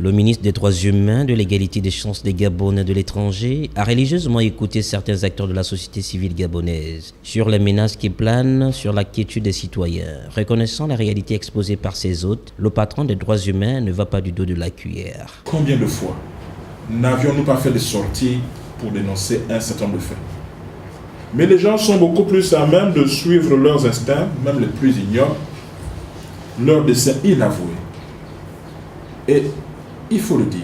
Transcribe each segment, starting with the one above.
le ministre des Droits humains, de l'égalité des chances des Gabonais de l'étranger, a religieusement écouté certains acteurs de la société civile gabonaise sur les menaces qui planent sur la quiétude des citoyens. Reconnaissant la réalité exposée par ses hôtes, le patron des droits humains ne va pas du dos de la cuillère. Combien de fois n'avions-nous pas fait des sorties pour dénoncer un certain nombre de faits? Mais les gens sont beaucoup plus à même de suivre leurs instincts, même les plus ignobles, leurs desseins inavoués. Et il faut le dire,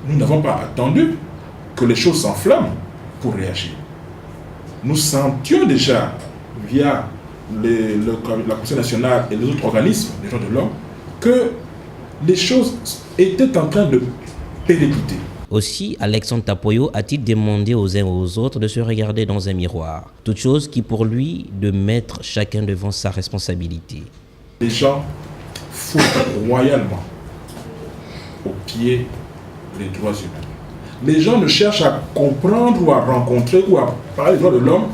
nous n'avons pas attendu que les choses s'enflamment pour réagir. Nous sentions déjà, via la Commission nationale et les autres organismes des droits de l'homme, que les choses étaient en train de péricliter. Aussi, Alexandre Tapoyo a-t-il demandé aux uns et aux autres de se regarder dans un miroir, toute chose qui pour lui de mettre chacun devant sa responsabilité. Les gens foutent royalement aux pieds les droits humains. Les gens ne cherchent à comprendre ou à rencontrer ou à parler des droits de l'homme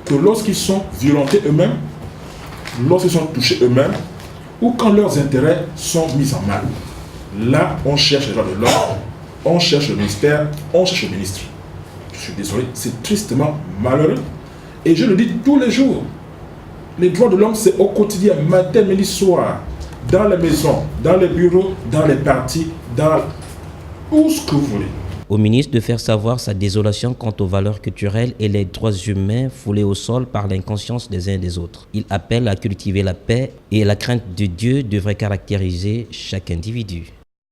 que lorsqu'ils sont violentés eux-mêmes, lorsqu'ils sont touchés eux-mêmes, ou quand leurs intérêts sont mis en mal. Là, on cherche les droits de l'homme, on cherche le ministère, on cherche le ministre. Je suis désolé, c'est tristement malheureux. Et je le dis tous les jours. Les droits de l'homme, c'est au quotidien, matin, midi, soir, dans les maisons, dans les bureaux, dans les partis, dans où ce que vous voulez. Au ministre de faire savoir sa désolation quant aux valeurs culturelles et les droits humains foulés au sol par l'inconscience des uns et des autres. Il appelle à cultiver la paix et la crainte de Dieu devrait caractériser chaque individu.